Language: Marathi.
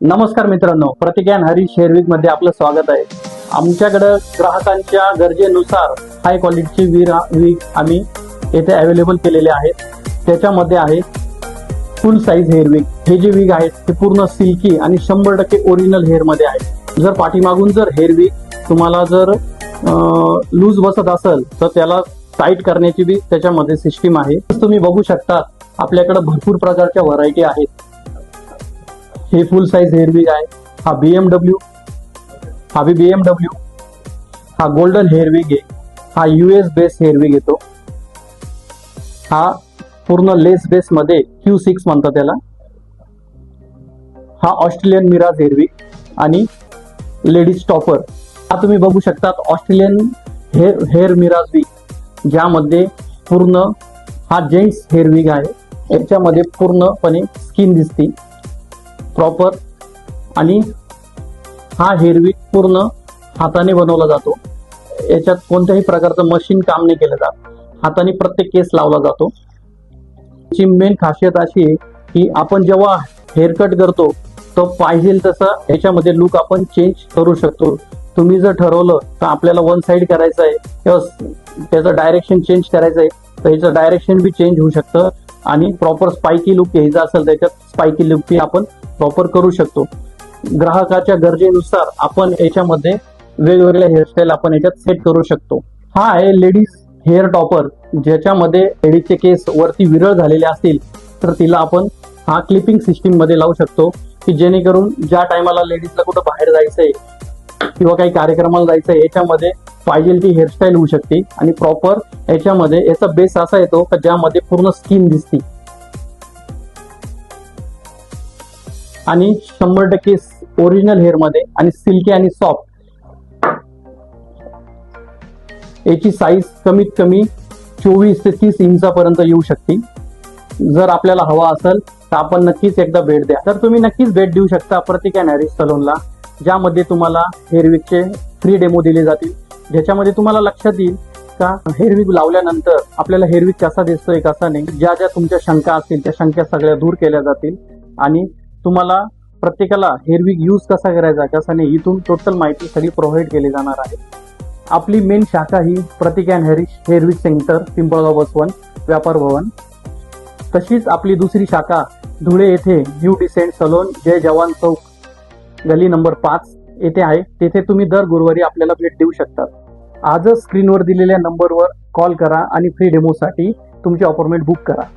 नमस्कार मित्रांनो, प्रतीक अँड हरीश हेअर वीक मध्ये आपलं स्वागत आहे। आमच्याकडे ग्राहकांच्या गरजेनुसार हाय क्वालिटीचे वीग आम्ही येथे अवेलेबल केलेले आहेत। त्याच्यामध्ये आहे फुल साईज हेअर वीग। हे जे वीग आहेत ते पूर्ण सिल्की आणि 100% ओरिजिनल हेअर मध्ये आहे। जर पाठीमागून जर हेअर वीग तुम्हाला जर लूज बसत असेल तर त्याला टाईट करण्याची बी त्याच्यामध्ये सिस्टीम आहे। तुम्ही बघू शकता आपल्याकडे भरपूर प्रकारच्या व्हरायटी आहेत। हे फुल साइज हेअर वीग आहे। हा BMW, हा भी BMW, हा गोल्डन हेअर वीग आहे। हा US बेस हेअर वीग येतो। हा पूर्ण लेस बेस मध्ये Q6 म्हणतात त्याला। हा ऑस्ट्रेलियन मिराज हेअर वीग आणि लेडीज टॉपर। हा तुम्ही बघू शकता ऑस्ट्रेलियन हेअर मिराज वीग, ज्यामध्ये पूर्ण हा जेंट्स हेअर वीग आहे। याच्यामध्ये पूर्णपणे स्किन दिसते प्रॉपर आणि हा हेअर वीग पूर्ण हाताने बनवला जातो। याच्यात कोणत्याही प्रकारचं मशीन काम नाही केलं जात, हाताने प्रत्येक केस लावला जातो। ची मेन खासियत अशी आहे की आपण जेव्हा हेअर कट करतो तो पाहिजे तसं याच्यामध्ये लुक आपण चेंज करू शकतो। तुम्ही जर ठरवलं तर आपल्याला वन साइड करायचं आहे किंवा त्याचं डायरेक्शन चेंज करायचं आहे तर याचं डायरेक्शन बी चेंज होऊ शकतं आणि प्रॉपर स्पाइकी लुक घ्यायचा असेल त्याच्यात स्पाइकी लुक बी आपण प्रॉपर करू शकतो। ग्राहकाच्या गरजेनुसार आपण याच्यामध्ये वेगवेगळ्या हेअरस्टाईल आपण याच्यात सेट करू शकतो। हा आहे लेडीज हेअर टॉपर, ज्याच्यामध्ये लेडीजचे केस वरती विरळ झालेले असतील तर तिला आपण हा क्लिपिंग सिस्टीम मध्ये लावू शकतो की जेणेकरून ज्या टायमाला लेडीजला कुठं बाहेर जायचंय किंवा काही कार्यक्रमाला जायचंय याच्यामध्ये पाहिजे ती हेअरस्टाईल होऊ शकते। आणि प्रॉपर याच्यामध्ये याचा बेस असा येतो की ज्यामध्ये पूर्ण स्किन दिसते आणि 100% ओरिजिनल हेअर मध्ये आणि सिल्की आणि सॉफ्ट। याची साईज कमीत कमी 24 ते 30 इंचापर्यंत येऊ शकते। जर आपल्याला हवा असेल तर आपण नक्कीच एकदा भेट द्या। तर तुम्ही नक्कीच भेट देऊ शकता प्रतीक अँड हरीश सलूनला, ज्यामध्ये तुम्हाला हेअर वीगचे फ्री डेमो दिले जातील, ज्याच्यामध्ये तुम्हाला लक्षात येईल का हेअर वीग लावल्यानंतर आपल्याला हेअर वीग कसा दिसतोय कसा नाही। ज्या ज्या तुमच्या शंका असतील त्या शंका सगळ्या दूर केल्या जातील आणि तुम्हाला प्रत्येकाला हेअर वीग यूज कसा करायचा कसा नाही इथून टोटल माहिती सगळी प्रोव्हाइड केली जाणार आहे। आपली मेन शाखा ही Prateek and Harish hair wig centre, Pimpalgaon Basvan, Vyapar Bhavan. तशीच आपली दुसरी शाखा धुळे येथे न्यू डिसेंट सलून, जय जवान चौक, गली नंबर 5 येथे आहे। तेथे तुम्ही दर गुरुवारी आपल्याला भेट देऊ शकता। आजच स्क्रीनवर दिलेल्या नंबरवर कॉल करा आणि फ्री डेमोसाठी तुमची अपॉइंटमेंट बुक करा।